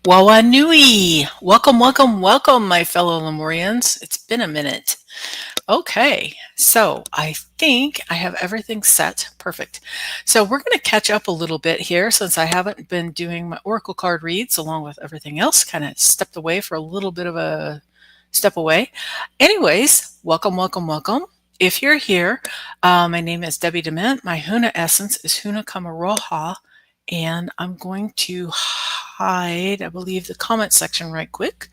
Wawa Nui! Welcome, welcome, welcome, my fellow Lemurians. It's been a minute. Okay, so I think I have everything set. Perfect. So we're going to catch up a little bit here since I haven't been doing my Oracle card reads along with everything else. Kind of stepped away for a little bit of a step away. Anyways, welcome, welcome, welcome. If you're here, my name is Debbie Dement. My Huna essence is Huna Kamaroha, and I'm going to hide, I believe, the comment section right quick.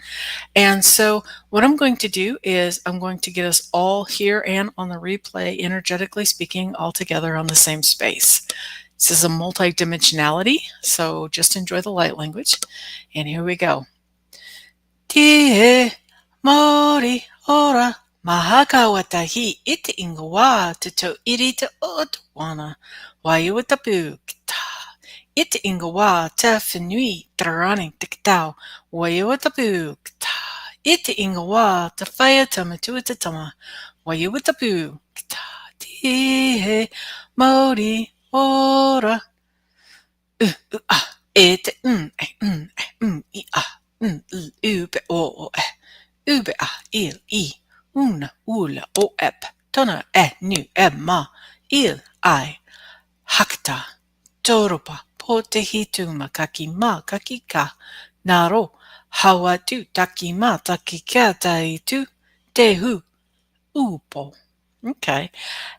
And so what I'm going to do is I'm going to get us all here and on the replay, energetically speaking, all together on the same space. This is a multi-dimensionality, so just enjoy the light language. And here we go. Tie mori ora mahaka watahi ite ingawa to iri te otwana wayu watapu kita. Ite ingawa te whenui tarani te kitau wayu watapu kita. Ite ingawa te whaia tama tua te tama wayu watapu kita. Tie mori ora ite I ube o ube a il I una ula o ep tona nu ma il I hakta toropa pote hitu makaki ma kakika naro hawa tu taki ma takika tu tehu upo. Okay.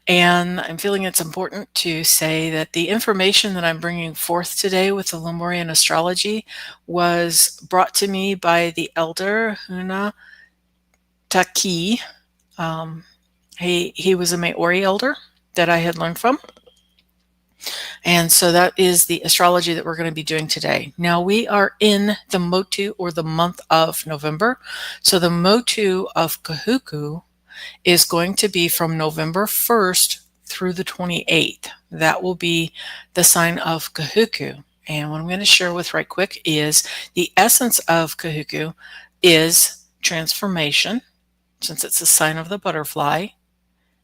And I'm feeling it's important to say that the information that I'm bringing forth today with the Lemurian Astrology was brought to me by the elder Huna Taki. He was a Maori elder that I had learned from. And so that is the astrology that we're going to be doing today. Now we are in the Motu, or the month of November. So the Motu of Kahuku is going to be from November 1st through the 28th. That will be the sign of Kahuku. And what I'm going to share with right quick is the essence of Kahuku is transformation, since it's the sign of the butterfly.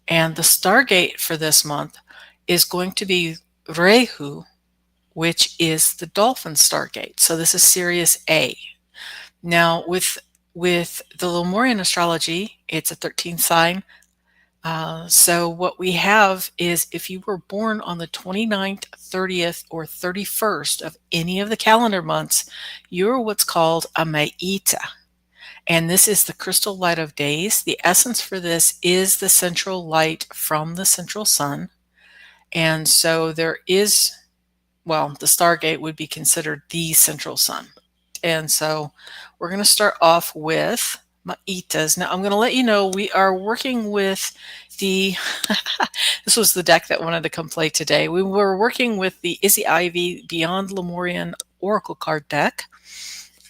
And the Stargate for this month is going to be Rehu, which is the Dolphin Stargate. So this is Sirius A. Now with the Lemurian Astrology, it's a 13th sign. So what we have is if you were born on the 29th, 30th, or 31st of any of the calendar months, you're what's called a Maita. And this is the crystal light of days. The essence for this is the central light from the central sun. And so there is, well, the Stargate would be considered the central sun. And so we're going to start off with Maitas. Now I'm going to let you know we are working with the, this was the deck that wanted to come play today. We were working with the Izzy Ivy Beyond Lemurian Oracle card deck.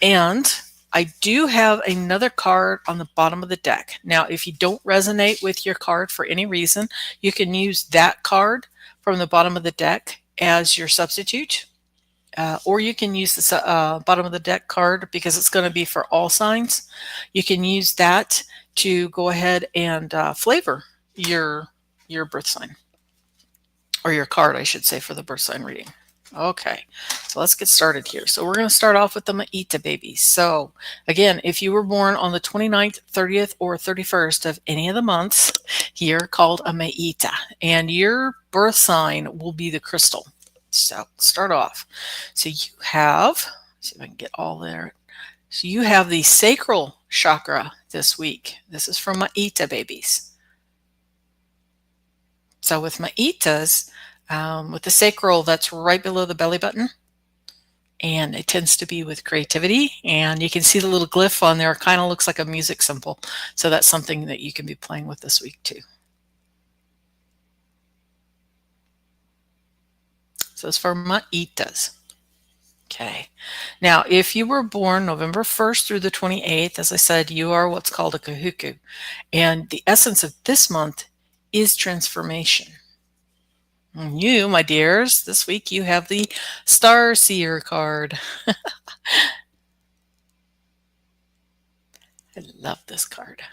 And I do have another card on the bottom of the deck. Now, if you don't resonate with your card for any reason, you can use that card from the bottom of the deck as your substitute. Or you can use the bottom of the deck card because it's going to be for all signs. You can use that to go ahead and flavor your birth sign, or your card, I should say, for the birth sign reading. Okay, so let's get started here. So we're going to start off with the Maita babies. So again, if you were born on the 29th, 30th, or 31st of any of the months, you're called a Maita, and your birth sign will be the crystal. So start off. So you have, let's see if I can get all there. So you have the sacral chakra this week. This is from Maita babies. So with Maitas, with the sacral, that's right below the belly button. And it tends to be with creativity. And you can see the little glyph on there. It kind of looks like a music symbol. So that's something that you can be playing with this week too. So it's for Maitas. Okay. Now, if you were born November 1st through the 28th, as I said, you are what's called a Kahuku. And the essence of this month is transformation. And you, my dears, this week you have the Star Seer card. I love this card.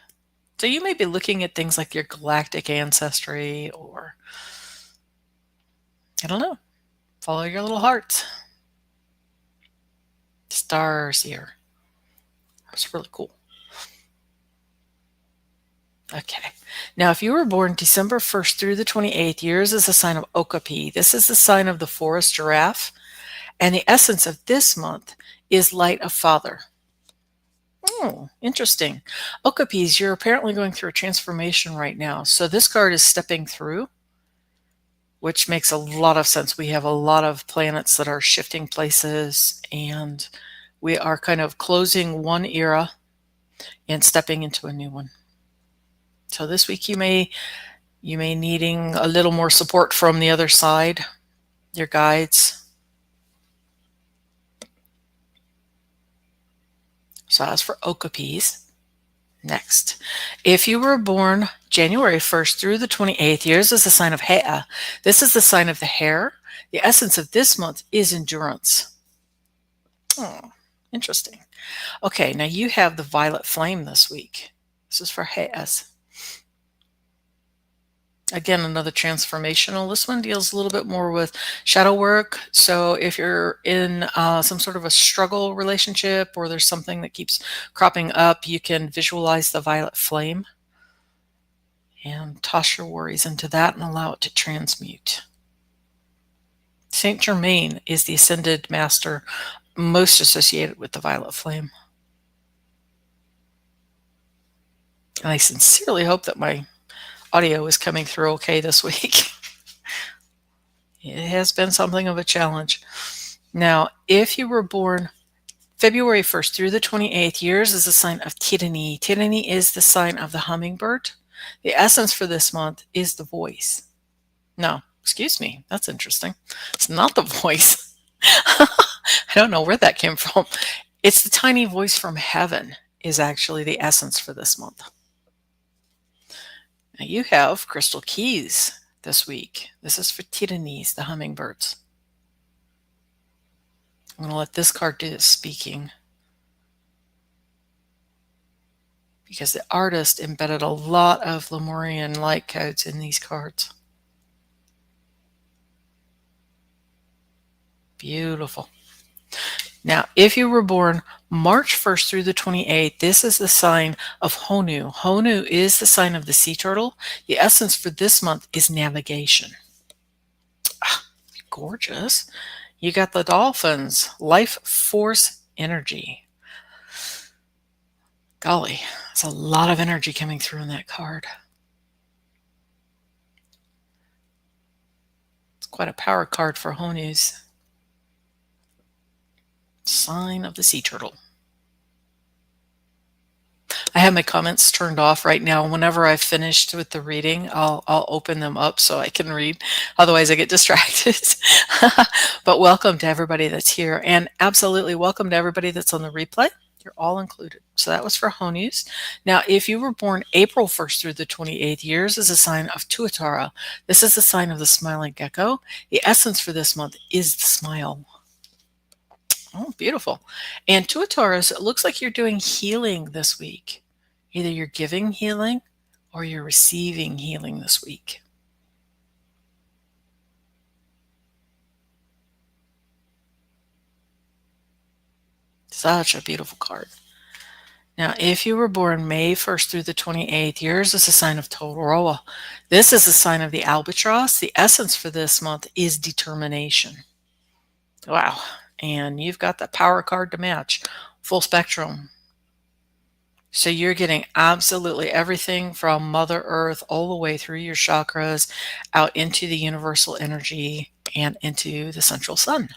So you may be looking at things like your galactic ancestry, or, I don't know, follow your little heart. Just stars here. That's really cool. Okay. Now, if you were born December 1st through the 28th, yours is a sign of Okapi. This is the sign of the forest giraffe. And the essence of this month is light of father. Oh, interesting. Okapis, you're apparently going through a transformation right now. So this card is stepping through, which makes a lot of sense. We have a lot of planets that are shifting places, and we are kind of closing one era and stepping into a new one. So this week you may needing a little more support from the other side, your guides. So as for Okapis, next, if you were born January 1st through the 28th, yours is the sign of Hea. This is the sign of the hare. The essence of this month is endurance. Oh, interesting. Okay, now you have the violet flame this week. This is for Heas. Again, another transformational. This one deals a little bit more with shadow work. So if you're in some sort of a struggle relationship, or there's something that keeps cropping up, you can visualize the violet flame and toss your worries into that and allow it to transmute. Saint Germain is the ascended master most associated with the violet flame. And I sincerely hope that my audio is coming through okay this week. It has been something of a challenge. Now, if you were born February 1st through the 28th, yours is a sign of Tirani. Tirani is the sign of the hummingbird. The essence for this month is the voice. No, excuse me, that's interesting. It's not the voice. I don't know where that came from. It's the tiny voice from heaven is actually the essence for this month. Now you have crystal keys this week. This is for Tiranis, the hummingbirds. I'm going to let this card do the speaking, because the artist embedded a lot of Lemurian light codes in these cards. Beautiful. Now, if you were born March 1st through the 28th, this is the sign of Honu. Honu is the sign of the sea turtle. The essence for this month is navigation. Ah, gorgeous. You got the dolphins, life force energy. Golly, there's a lot of energy coming through in that card. It's quite a power card for Honus. Sign of the sea turtle. I have my comments turned off right now. Whenever I've finished with the reading, I'll open them up so I can read. Otherwise, I get distracted. But welcome to everybody that's here, and absolutely welcome to everybody that's on the replay. You're all included. So that was for Honus. Now, if you were born April 1st through the 28th, yours is a sign of Tuatara. This is the sign of the smiling gecko. The essence for this month is the smile. Oh, beautiful. And Tuataras, it looks like you're doing healing this week. Either you're giving healing or you're receiving healing this week. Such a beautiful card. Now, if you were born May 1st through the 28th, yours is a sign of Toroa. This is a sign of the albatross. The essence for this month is determination. Wow. And you've got the power card to match. Full spectrum. So you're getting absolutely everything from Mother Earth all the way through your chakras, out into the universal energy, and into the central sun.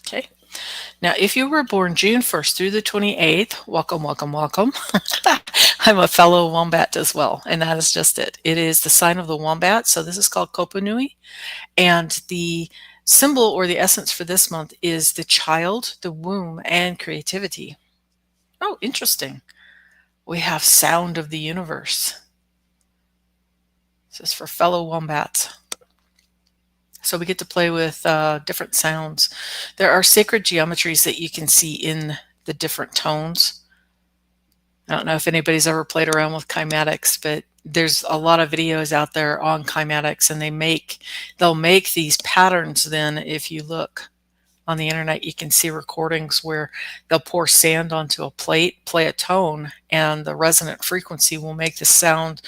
Okay. Now, if you were born June 1st through the 28th, welcome, welcome, welcome. I'm a fellow wombat as well, and that is just it. It is the sign of the wombat, so this is called Kopanui, and the symbol or the essence for this month is the child, the womb, and creativity. Oh, interesting. We have sound of the universe. This is for fellow wombats. So we get to play with different sounds. There are sacred geometries that you can see in the different tones. I don't know if anybody's ever played around with kymatics, but there's a lot of videos out there on kymatics, and they'll make these patterns. Then if you look on the internet, you can see recordings where they'll pour sand onto a plate, play a tone, and the resonant frequency will make the sound.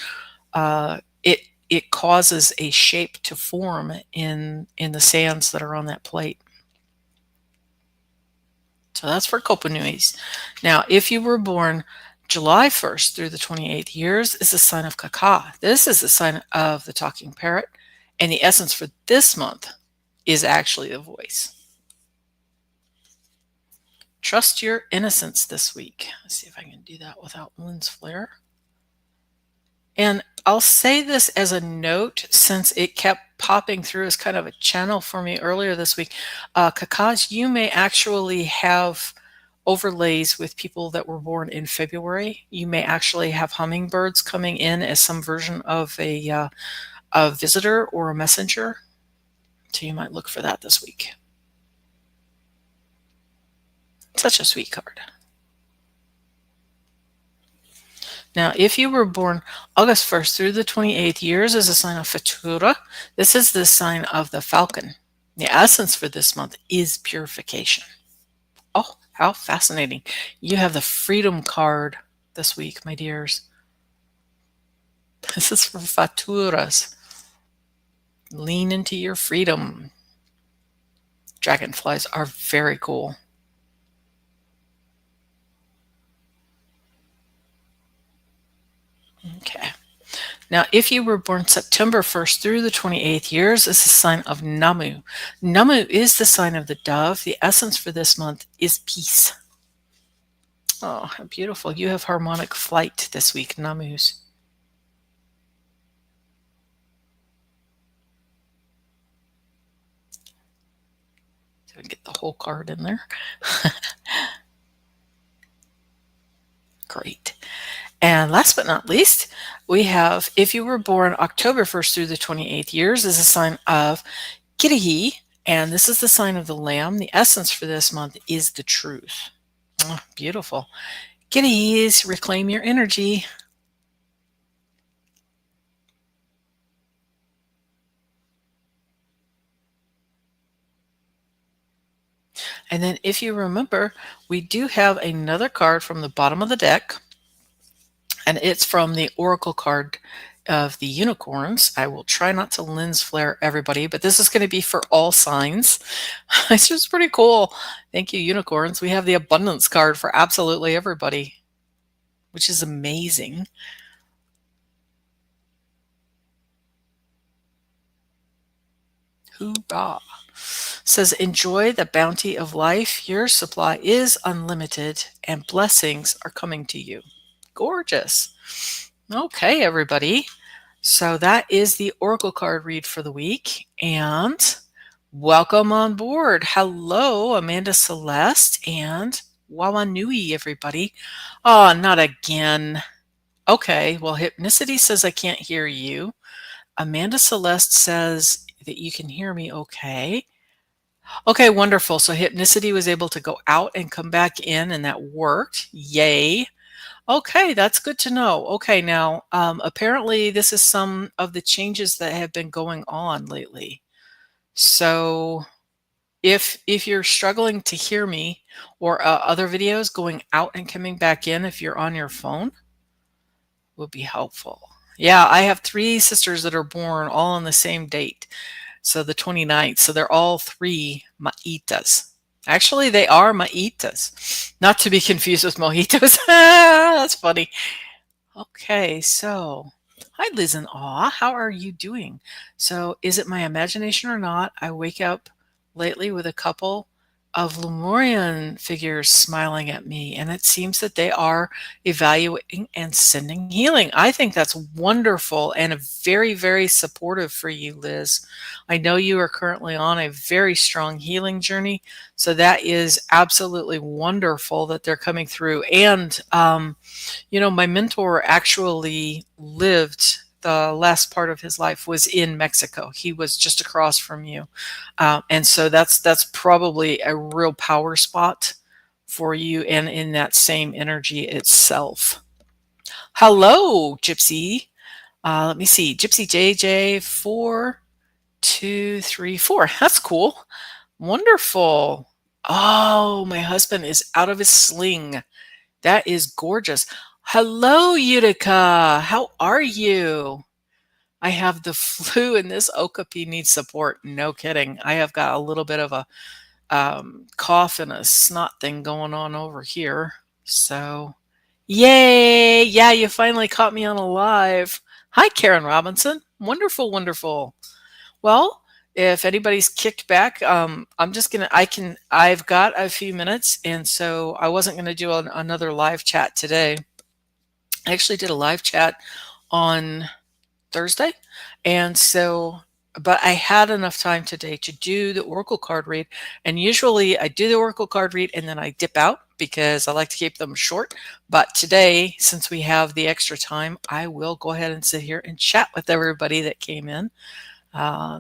It causes a shape to form in the sands that are on that plate. So that's for Kopanuis. Now, if you were born July 1st through the 28th years, is the sign of Kaka. This is the sign of the talking parrot, and the essence for this month is actually the voice. Trust your innocence this week. Let's see if I can do that without lens flare. And I'll say this as a note, since it kept popping through as kind of a channel for me earlier this week. Kakas, you may actually have overlays with people that were born in February. You may actually have hummingbirds coming in as some version of a visitor or a messenger. So you might look for that this week. Such a sweet card. Now, if you were born August 1st through the 28th years as a sign of Fatura, this is the sign of the falcon. The essence for this month is purification. Oh, how fascinating. You have the freedom card this week, my dears. This is for Faturas. Lean into your freedom. Dragonflies are very cool. Okay. Now, if you were born September 1st through the 28th years, it's a sign of Namu. Namu is the sign of the dove. The essence for this month is peace. Oh, how beautiful. You have harmonic flight this week, Namus. So we get the whole card in there. Great. And last but not least, we have, if you were born October 1st through the 28th years, is a sign of Kirihi, and this is the sign of the lamb. The essence for this month is the truth. Oh, beautiful. Kirihis, reclaim your energy. And then if you remember, we do have another card from the bottom of the deck, and it's from the Oracle card of the unicorns. I will try not to lens flare everybody, but this is going to be for all signs. It's just pretty cool. Thank you, unicorns. We have the abundance card for absolutely everybody, which is amazing. Hoorah. Says, enjoy the bounty of life. Your supply is unlimited and blessings are coming to you. Gorgeous. Okay, everybody. So that is the Oracle card read for the week. And welcome on board. Hello, Amanda Celeste and Wawanui, everybody. Oh, not again. Okay, well, Hypnicity says I can't hear you. Amanda Celeste says that you can hear me okay. Okay, wonderful. So Hypnicity was able to go out and come back in, and that worked. Yay. Okay, that's good to know. Okay, now, apparently this is some of the changes that have been going on lately. So if you're struggling to hear me or other videos going out and coming back in, if you're on your phone, would be helpful. Yeah, I have 3 sisters that are born all on the same date. So the 29th. So they're all 3 Maitas. Actually, they are Maitas. Not to be confused with mojitos. That's funny. Okay, so hi, Liz and Awe. How are you doing? So is it my imagination or not? I wake up lately with a couple of Lemurian figures smiling at me, and it seems that they are evaluating and sending healing. I think that's wonderful and very, very supportive for you, Liz. I know you are currently on a very strong healing journey, so that is absolutely wonderful that they're coming through. And, you know, my mentor actually lived the last part of his life was in Mexico. He was just across from you. And so that's probably a real power spot for you and in that same energy itself. Hello, Gypsy. Let me see. Gypsy JJ 4234. That's cool. Wonderful. Oh, my husband is out of his sling. That is gorgeous. Hello, Utica. How are you? I have the flu and this okapi needs support. No kidding. I have got a little bit of a cough and a snot thing going on over here. So, yay! Yeah, you finally caught me on a live. Hi, Karen Robinson. Wonderful, wonderful. Well, if anybody's kicked back, I'm just gonna. I've got a few minutes, and so I wasn't gonna do another live chat today. I actually did a live chat on Thursday, and so but I had enough time today to do the oracle card read, and usually I do the oracle card read and then I dip out because I like to keep them short. But today, since we have the extra time, I will go ahead and sit here and chat with everybody that came in.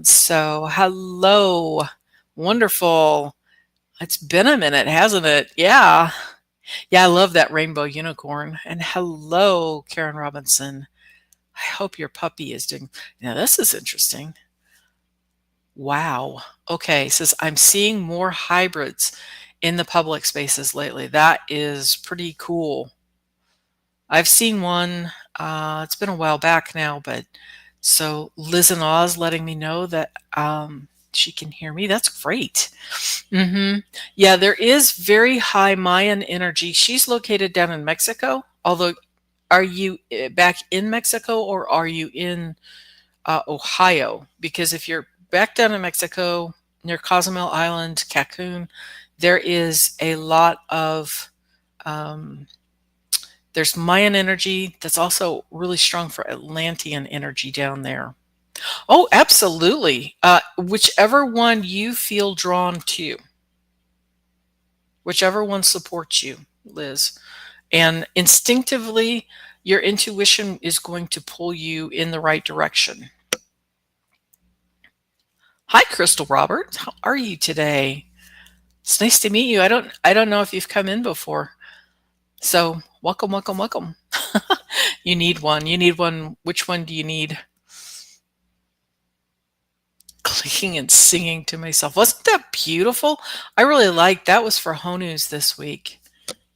So hello, wonderful. It's been a minute, hasn't it? Yeah. Yeah, I love that rainbow unicorn. And hello, Karen Robinson. I hope your puppy is doing. Now, this is interesting. Wow. Okay. It says, I'm seeing more hybrids in the public spaces lately. That is pretty cool. I've seen one. It's been a while back now, but so Liz and Oz letting me know that she can hear me. That's great. Yeah, there is very high Mayan energy. She's located down in Mexico. Although, are you back in Mexico or are you in Ohio? Because if you're back down in Mexico near Cozumel Island, Cancun, there is a lot of there's Mayan energy that's also really strong for Atlantean energy down there. Oh, absolutely. Whichever one you feel drawn to, whichever one supports you, Liz. And instinctively, your intuition is going to pull you in the right direction. Hi, Crystal Roberts. How are you today? It's nice to meet you. I don't know if you've come in before. So welcome, welcome, welcome. You need one. You need one. Which one do you need? Clicking and singing to myself. Wasn't that beautiful? I really liked that. Was for Honu's this week.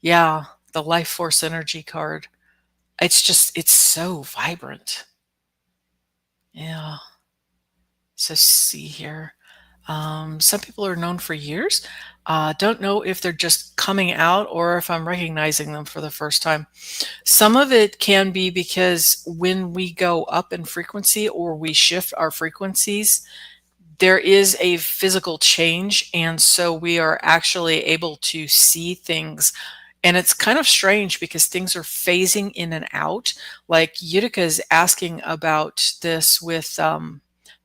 Yeah, the life force energy card. It's so vibrant. Yeah. So see here. Some people are known for years. Don't know if they're just coming out or if I'm recognizing them for the first time. Some of it can be because when we go up in frequency or we shift our frequencies, there is a physical change. And so we are actually able to see things. And it's kind of strange because things are phasing in and out. Like Utica is asking about this with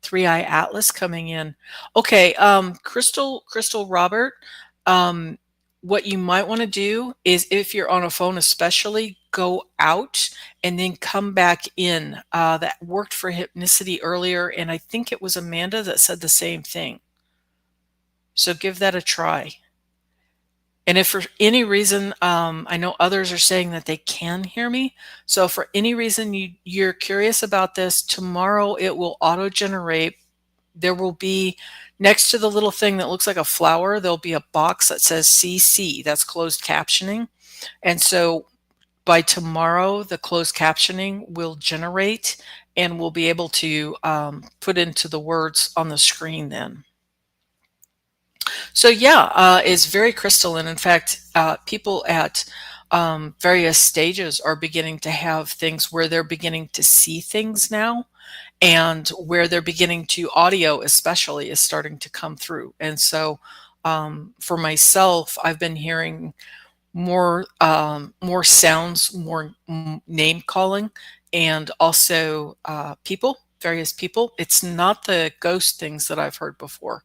Three Eye Atlas coming in. Okay, Crystal Robert, um, what you might want to do is if you're on a phone especially, go out and then come back in. That worked for hypnicity earlier, and I think it was Amanda that said the same thing. So give that a try. And if for any reason, I know others are saying that they can hear me. So for any reason you're curious about this, tomorrow it will auto-generate. There will be, next to the little thing that looks like a flower, there'll be a box that says CC. That's closed captioning. And so by tomorrow, the closed captioning will generate and we'll be able to put into the words on the screen then. So yeah, it's very crystalline. In fact, people at various stages are beginning to have things where they're beginning to see things now, and where they're beginning to, audio especially is starting to come through. And so for myself, I've been hearing more sounds, more name calling, and also various people. It's not the ghost things that I've heard before.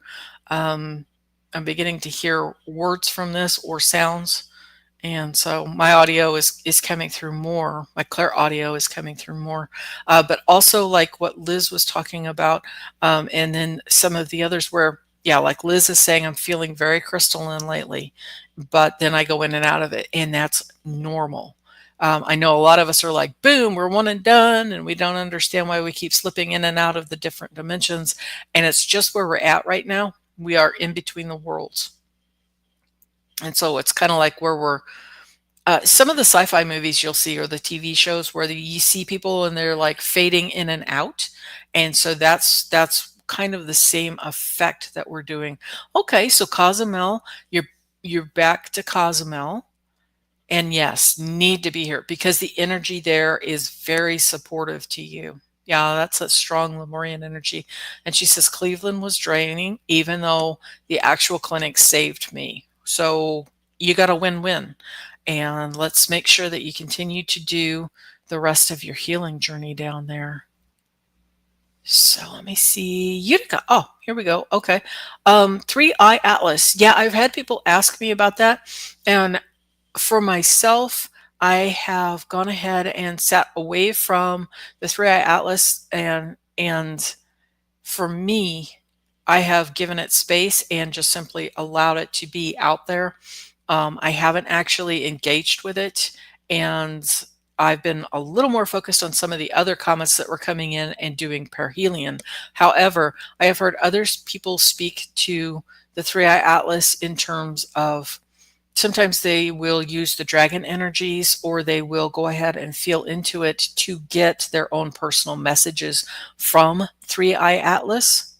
I'm beginning to hear words from this or sounds. And so my audio is coming through more. My clear audio is coming through more. But also like what Liz was talking about, and then some of the others where, yeah, like Liz is saying, I'm feeling very crystalline lately, but then I go in and out of it, and that's normal. I know a lot of us are like, boom, we're one and done, and we don't understand why we keep slipping in and out of the different dimensions. And it's just where we're at right now. We are in between the worlds. And so it's kind of like where we're some of the sci-fi movies you'll see, or the TV shows where you see people and they're like fading in and out. And so that's kind of the same effect that we're doing. Okay, so Cozumel, you're back to Cozumel. And yes, need to be here because the energy there is very supportive to you. Yeah, that's a strong Lemurian energy. And she says Cleveland was draining, even though the actual clinic saved me. So you got a win-win. And let's make sure that you continue to do the rest of your healing journey down there. So let me see. Utica. Oh, here we go. Okay. 3-eye atlas. Yeah, I've had people ask me about that. And for myself, I have gone ahead and sat away from the 3-eye atlas, and for me, I have given it space and just simply allowed it to be out there. I haven't actually engaged with it, and I've been a little more focused on some of the other comments that were coming in and doing perihelion. However, I have heard other people speak to the 3-eye atlas in terms of sometimes they will use the dragon energies, or they will go ahead and feel into it to get their own personal messages from 3-eye atlas.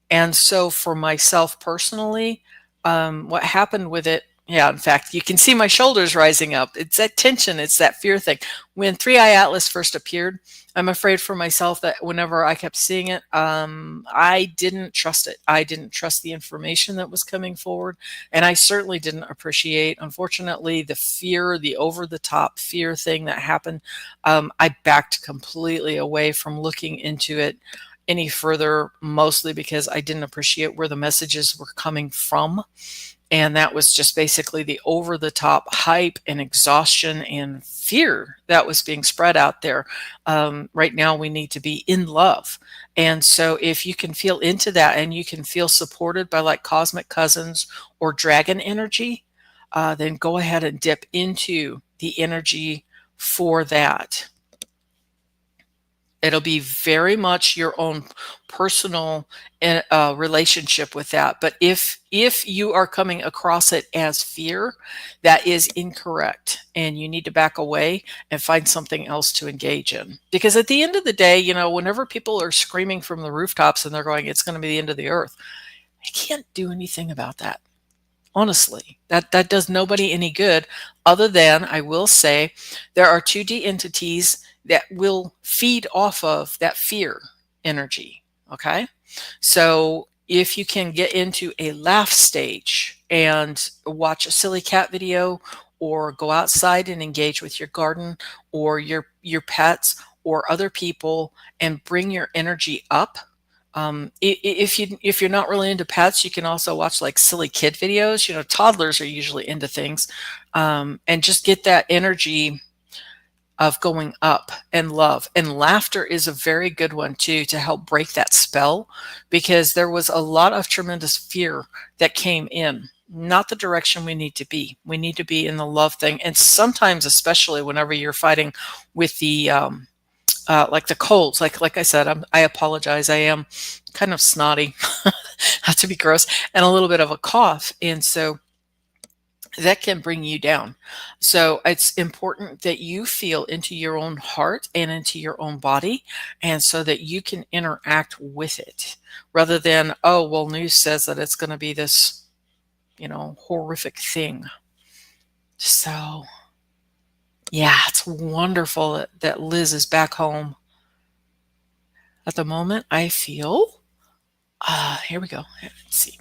And so for myself personally, what happened with it, yeah, in fact, you can see my shoulders rising up. It's that tension. It's that fear thing. When 3-eye atlas first appeared, I'm afraid for myself that whenever I kept seeing it, I didn't trust it. I didn't trust the information that was coming forward. And I certainly didn't appreciate, unfortunately, the fear, the over-the-top fear thing that happened. I backed completely away from looking into it any further, mostly because I didn't appreciate where the messages were coming from. And that was just basically the over-the-top hype and exhaustion and fear that was being spread out there. Right now, we need to be in love. And so if you can feel into that and you can feel supported by like cosmic cousins or dragon energy, then go ahead and dip into the energy for that. It'll be very much your own personal relationship with that. But if you are coming across it as fear, that is incorrect, and you need to back away and find something else to engage in. Because at the end of the day, you know, whenever people are screaming from the rooftops and they're going, "It's going to be the end of the earth," I can't do anything about that. Honestly, that does nobody any good, other than I will say there are 2D entities that will feed off of that fear energy. Okay. So if you can get into a laugh stage and watch a silly cat video, or go outside and engage with your garden or your pets or other people and bring your energy up. If you're not really into pets, you can also watch like silly kid videos. You know, toddlers are usually into things, and just get that energy of going up and love. And laughter is a very good one too, to help break that spell, because there was a lot of tremendous fear that came in. Not the direction we need to be. We need to be in the love thing. And sometimes, especially whenever you're fighting with the like the colds, like I said, I apologize. I am kind of snotty, not to be gross, and a little bit of a cough. And so that can bring you down. So it's important that you feel into your own heart and into your own body, and so that you can interact with it, rather than, oh, well, news says that it's going to be this, you know, horrific thing. So yeah, it's wonderful that Liz is back home. At the moment, I feel, here we go. Let's see.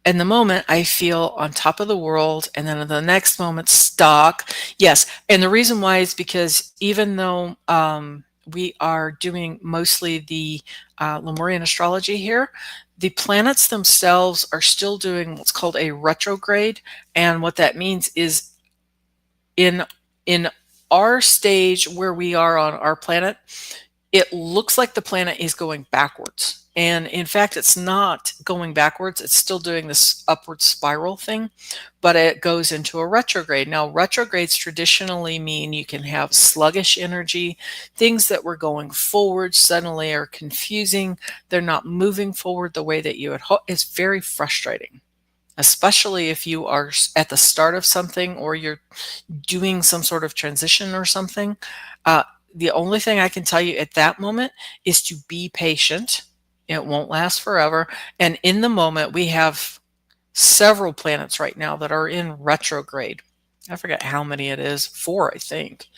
In the moment, I feel on top of the world, and then in the next moment, stuck. Yes, and the reason why is because even though we are doing mostly the Lemurian astrology here, the planets themselves are still doing what's called a retrograde, and what that means is in our stage where we are on our planet, it looks like the planet is going backwards. And in fact, it's not going backwards. It's still doing this upward spiral thing, but it goes into a retrograde. Now, retrogrades traditionally mean you can have sluggish energy. Things that were going forward suddenly are confusing. They're not moving forward the way that you had hoped. It's very frustrating, especially if you are at the start of something or you're doing some sort of transition or something. Uh, the only thing I can tell you at that moment is to be patient. It won't last forever. And in the moment, we have several planets right now that are in retrograde. I forget how many it is, 4, I think.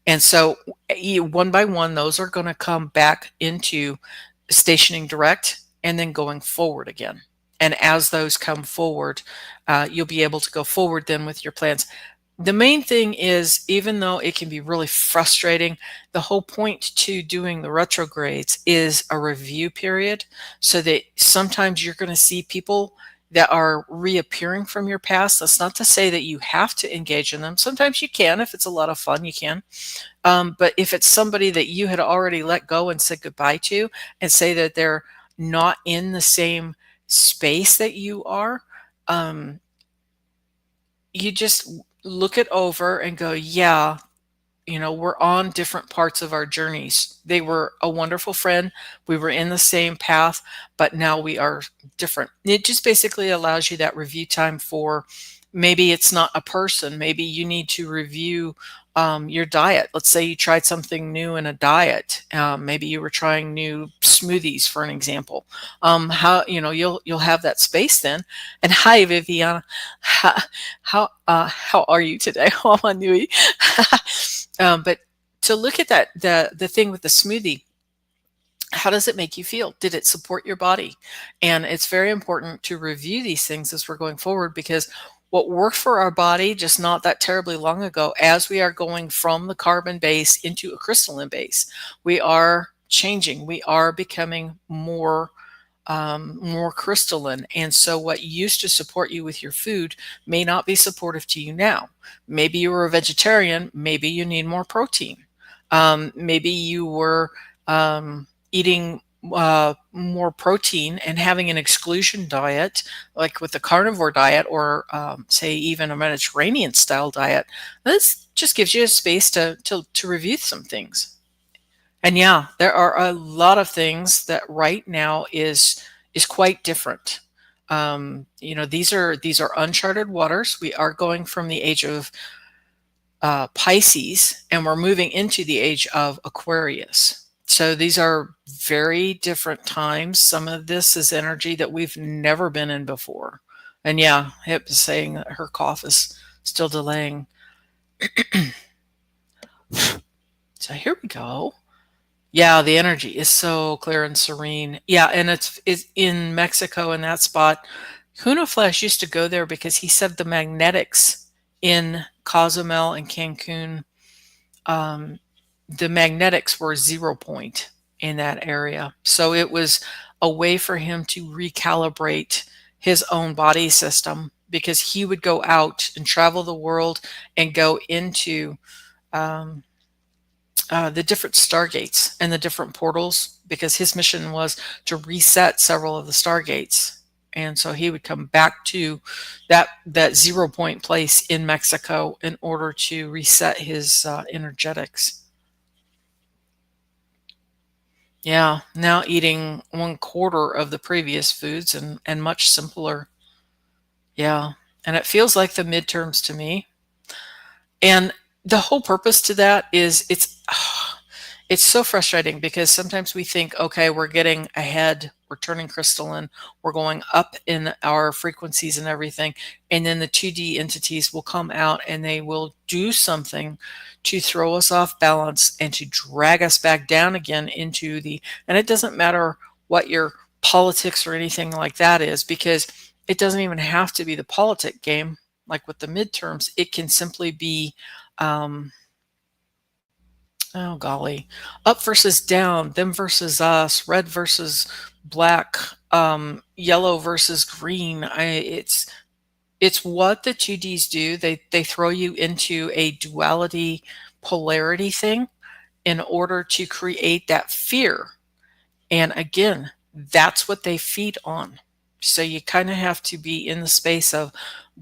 And so one by one, those are going to come back into stationing direct and then going forward again. And as those come forward, you'll be able to go forward then with your plans. The main thing is, even though it can be really frustrating, the whole point to doing the retrogrades is a review period, so that sometimes you're going to see people that are reappearing from your past. That's not to say that you have to engage in them. Sometimes you can. If it's a lot of fun, you can. But if it's somebody that you had already let go and said goodbye to, and say that they're not in the same space that you are, you just look it over and go, yeah, we're on different parts of our journeys. They were a wonderful friend. We were in the same path, but now we are different. It just basically allows you that review time for, maybe it's not a person. Maybe you need to review your diet. Let's say you tried something new in a diet. Maybe you were trying new smoothies, for an example. How you'll have that space then. And hi, Viviana, how are you today? Nui. But to look at that, the thing with the smoothie, how does it make you feel? Did it support your body? And it's very important to review these things as we're going forward, because what worked for our body just not that terribly long ago, as we are going from the carbon base into a crystalline base, we are changing. We are becoming more crystalline. And so what used to support you with your food may not be supportive to you now. Maybe you were a vegetarian. Maybe you need more protein. Maybe you were eating more protein and having an exclusion diet, like with the carnivore diet, or say even a Mediterranean style diet. This just gives you a space to review some things. And yeah, there are a lot of things that right now is quite different. These are uncharted waters. We are going from the age of Pisces, and we're moving into the age of Aquarius. So these are very different times. Some of this is energy that we've never been in before. And yeah, Hip is saying that her cough is still delaying. So here we go. Yeah, the energy is so clear and serene. Yeah, and it's in Mexico, in that spot. Huno Flash used to go there because he said the magnetics in Cozumel and Cancun, the magnetics were 0 point in that area. So it was a way for him to recalibrate his own body system, because he would go out and travel the world and go into the different stargates and the different portals, because his mission was to reset several of the stargates. And so he would come back to that 0 point place in Mexico in order to reset his energetics. Yeah, now eating 1/4 of the previous foods and much simpler. Yeah, and it feels like the midterms to me. And the whole purpose to that is it's so frustrating, because sometimes we think, okay, we're getting ahead, we're turning crystalline, we're going up in our frequencies and everything, and then the 2D entities will come out and they will do something to throw us off balance and to drag us back down again into and it doesn't matter what your politics or anything like that is, because it doesn't even have to be the politic game. Like with the midterms, it can simply be oh golly, up versus down, them versus us, red versus black, yellow versus green. It's what the 2Ds do. They throw you into a duality polarity thing in order to create that fear. And again, that's what they feed on. So you kind of have to be in the space of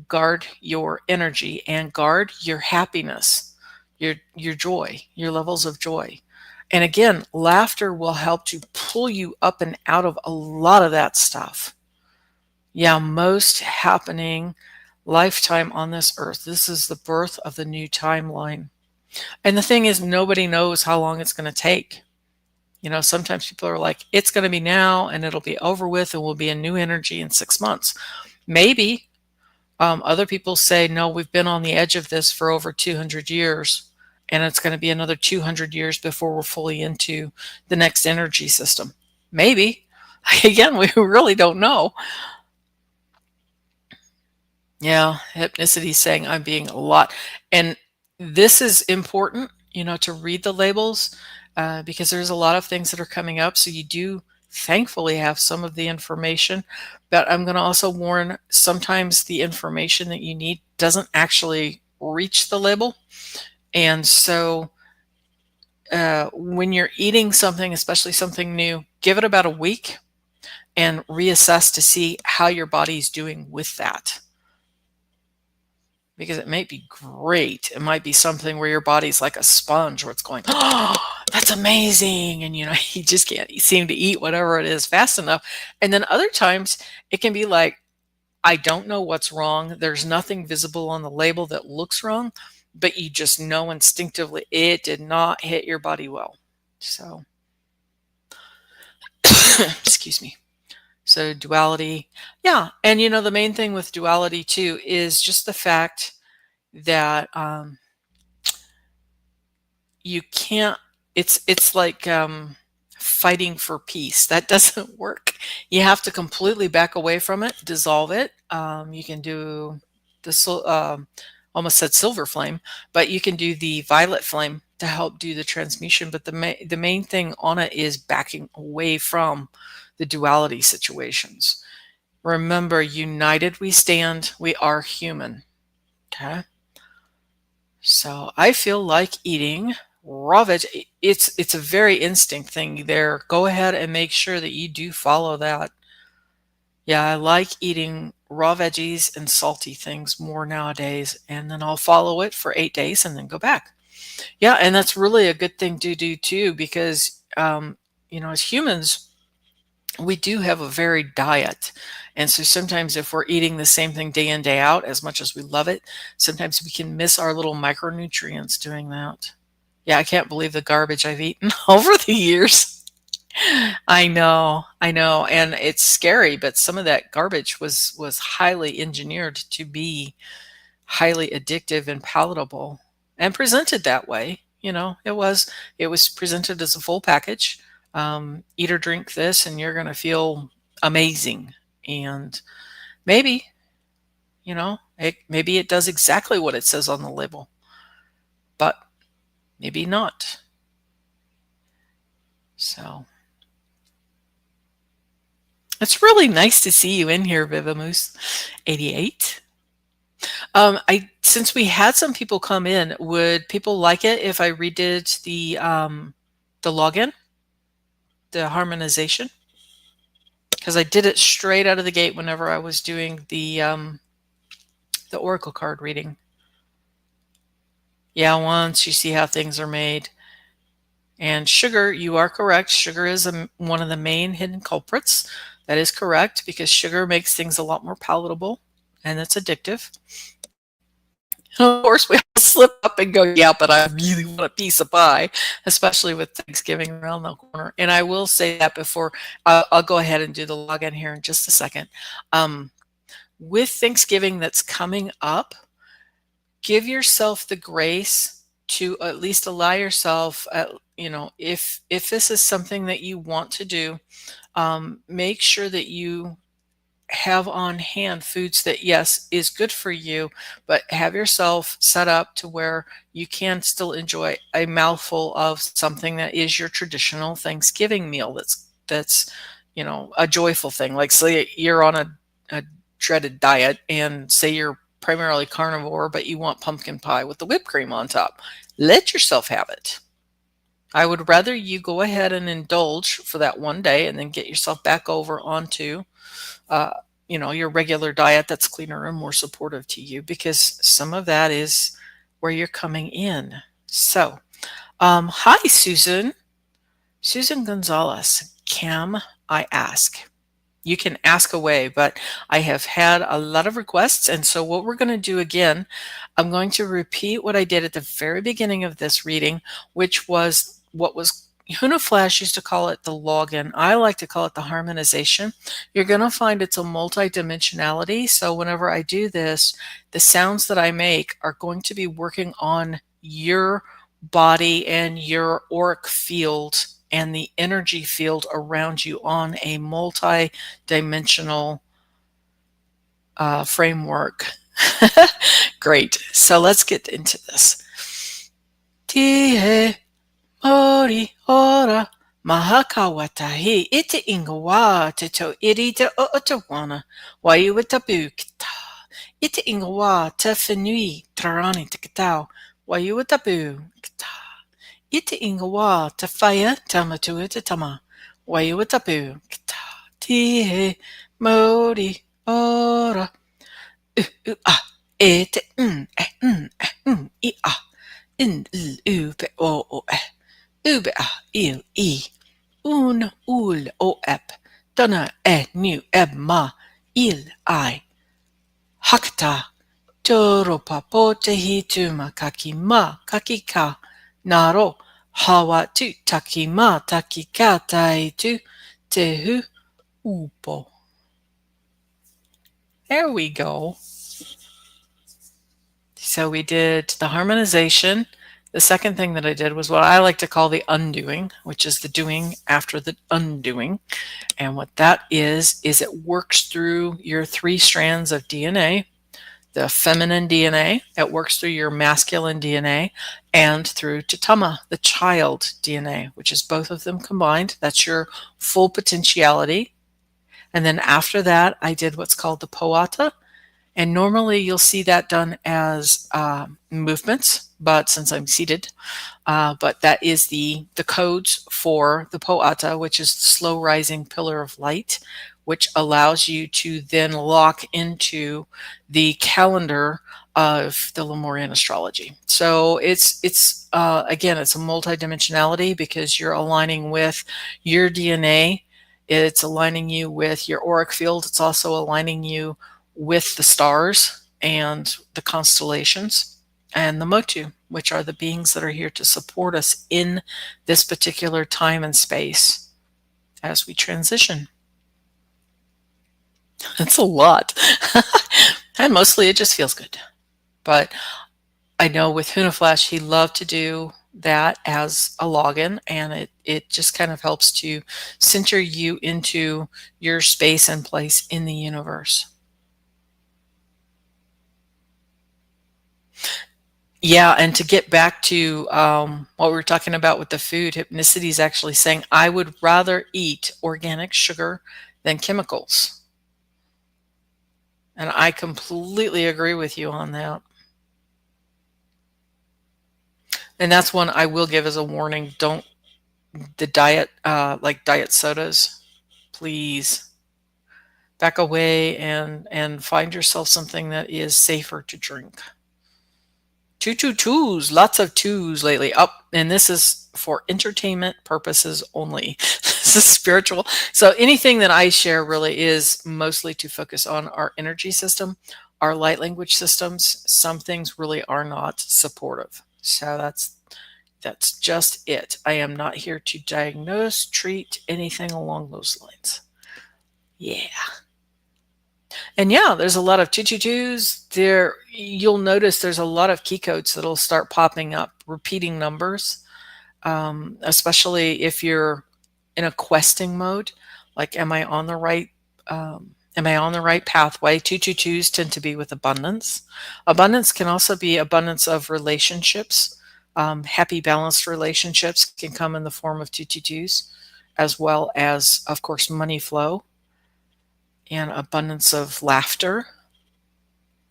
guard your energy and guard your happiness, your joy, your levels of joy. And again, laughter will help to pull you up and out of a lot of that stuff. Yeah, most happening lifetime on this earth. This is the birth of the new timeline. And the thing is, nobody knows how long it's going to take. You know, sometimes people are like, it's going to be now and it'll be over with and we'll be in new energy in 6 months. Maybe. Other people say, no, we've been on the edge of this for over 200 years and it's going to be another 200 years before we're fully into the next energy system. Maybe. Again, we really don't know. Yeah, hypnicity saying I'm being a lot. And this is important, you know, to read the labels because there's a lot of things that are coming up. So you do thankfully have some of the information, but I'm going to also warn sometimes the information that you need doesn't actually reach the label. And so when you're eating something, especially something new, give it about a week and reassess to see how your body's doing with that. Because it might be great. It might be something where your body's like a sponge where it's going, oh, that's amazing. And, you know, you just can't seem to eat whatever it is fast enough. And then other times it can be like, I don't know what's wrong. There's nothing visible on the label that looks wrong, but you just know instinctively it did not hit your body well. So, excuse me. So duality. Yeah. And, you know, the main thing with duality too is just the fact that you can't, it's like fighting for peace. That doesn't work. You have to completely back away from it, dissolve it. You can do the, almost said silver flame, but you can do the violet flame to help do the transmutation. But the main thing on it is backing away from the duality situations. Remember, united we stand, we are human. Okay. So I feel like eating raw veg. It's a very instinct thing there. Go ahead and make sure that you do follow that. Yeah, I like eating raw veggies and salty things more nowadays, and then I'll follow it for 8 days and then go back. Yeah, and that's really a good thing to do too, because you know, as humans, we do have a varied diet. And so sometimes if we're eating the same thing day in, day out, as much as we love it, sometimes we can miss our little micronutrients doing that. Yeah, I can't believe the garbage I've eaten over the years. I know. And it's scary, but some of that garbage was highly engineered to be highly addictive and palatable and presented that way. You know, it was presented as a full package. Eat or drink this and you're going to feel amazing. And maybe, you know, maybe it does exactly what it says on the label, but maybe not. So it's really nice to see you in here, Vivamoose 88. Since we had some people come in, would people like it if I redid the login, the harmonization? Because I did it straight out of the gate whenever I was doing the oracle card reading. Yeah, once you see how things are made. And sugar, you are correct. Sugar is one of the main hidden culprits. That is correct, because sugar makes things a lot more palatable and it's addictive. Of course, we all slip up and go, yeah, but I really want a piece of pie, especially with Thanksgiving around the corner. And I will say that before, I'll go ahead and do the login here in just a second. With Thanksgiving that's coming up, give yourself the grace to at least allow yourself, you know, if this is something that you want to do, make sure that you have on hand foods that, yes, is good for you, but have yourself set up to where you can still enjoy a mouthful of something that is your traditional Thanksgiving meal. That's, you know, a joyful thing. Like, say you're on a dreaded diet and say you're primarily carnivore, but you want pumpkin pie with the whipped cream on top. Let yourself have it. I would rather you go ahead and indulge for that one day and then get yourself back over onto uh, your regular diet that's cleaner and more supportive to you, because some of that is where you're coming in. So, hi, Susan. Susan Gonzalez. Can I ask? You can ask away, but I have had a lot of requests. And so, what we're going to do again, I'm going to repeat what I did at the very beginning of this reading, which was what was Huna Flash used to call it the login. I like to call it the harmonization. You're going to find it's a multidimensionality. So, whenever I do this, the sounds that I make are going to be working on your body and your auric field and the energy field around you on a multi-dimensional framework. Great. So let's get into this. Tie mori ora mahakawatahi ite ingawa te to iri te otawana waiuata bukita. Ite ingawa te whenui tarani te katau waiuata bukita. Ite ingawa te whaia tamatua te tama. Waiua tapu. Kita. Tihe. Mori. Ora. A. E te I a. In u pe o e. Ube a. Il I. Un ul o ep. Dana e nu eb ma. Il I. Hakata. Toro papo te hituma kaki ma kaki ka. Naro. Hawa tu taki ma taki ka tai tu tehu upo. There we go. So we did the harmonization. The second thing that I did was what I like to call the undoing, which is the doing after the undoing. And what that is it works through your 3 strands of DNA. The feminine DNA, it works through your masculine DNA, and through Tatama, the child DNA, which is both of them combined. That's your full potentiality. And then after that, I did what's called the Poata. And normally you'll see that done as movements, but since I'm seated, but that is the codes for the Poata, which is the slow rising pillar of light, which allows you to then lock into the calendar of the Lemurian astrology. So it's again, it's a multidimensionality because you're aligning with your DNA. It's aligning you with your auric field. It's also aligning you with the stars and the constellations and the Motu, which are the beings that are here to support us in this particular time and space as we transition. It's a lot. And mostly it just feels good. But I know with Huna Flash, he loved to do that as a login, and it just kind of helps to center you into your space and place in the universe. Yeah, and to get back to what we were talking about with the food, Hypnicity is actually saying, I would rather eat organic sugar than chemicals. And I completely agree with you on that. And that's one I will give as a warning. Don't, the diet, like diet sodas, please back away and find yourself something that is safer to drink. Twos, lots of twos lately. Up, and this is for entertainment purposes only. This is spiritual. So anything that I share really is mostly to focus on our energy system, our light language systems. Some things really are not supportive. So that's just it. I am not here to diagnose, treat, anything along those lines. Yeah. And yeah, there's a lot of 222s there. You'll notice there's a lot of key codes that'll start popping up, repeating numbers, especially if you're in a questing mode. Like, am I on the right pathway? 222s tend to be with abundance. Abundance can also be abundance of relationships. Happy, balanced relationships can come in the form of 222s, as well as, of course, money flow and abundance of laughter,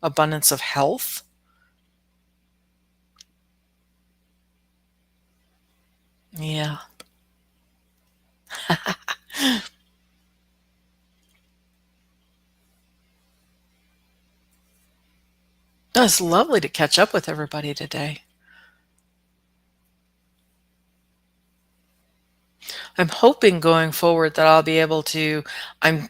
abundance of health. Yeah. No, it's lovely to catch up with everybody today. I'm hoping going forward that I'll be able to. I'm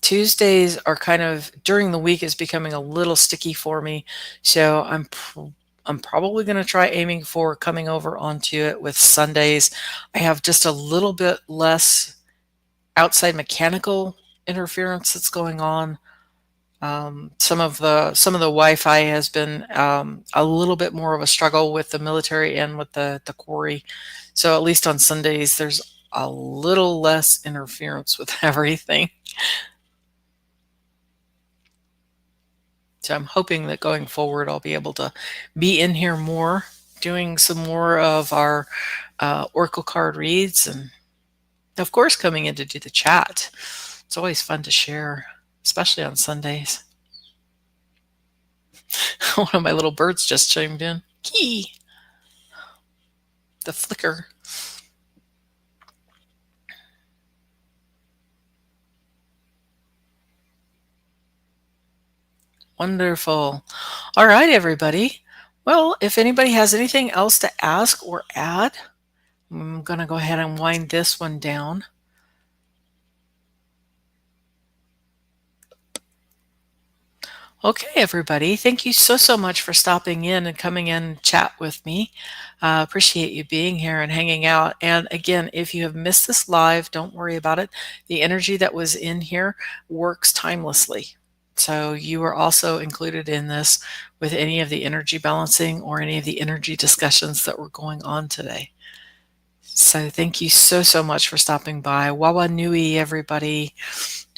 Tuesdays are kind of during the week is becoming a little sticky for me, so I'm probably going to try aiming for coming over onto it with Sundays. I have just a little bit less outside mechanical interference that's going on. Some of the Wi-Fi has been a little bit more of a struggle with the military and with the quarry. So at least on Sundays, there's a little less interference with everything. So I'm hoping that going forward, I'll be able to be in here more, doing some more of our Oracle card reads, and of course, coming in to do the chat. It's always fun to share, especially on Sundays. One of my little birds just chimed in. Key. The flicker. Wonderful. All right, everybody. Well, if anybody has anything else to ask or add, I'm going to go ahead and wind this one down. Okay, everybody. Thank you so much for stopping in and coming in and chat with me. Appreciate you being here and hanging out. And again, if you have missed this live, don't worry about it. The energy that was in here works timelessly. So you are also included in this with any of the energy balancing or any of the energy discussions that were going on today. So thank you so much for stopping by. Wawa nui, everybody.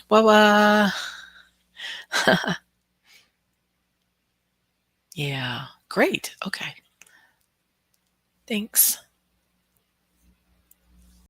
Wawa. Yeah, great. Okay. Thanks.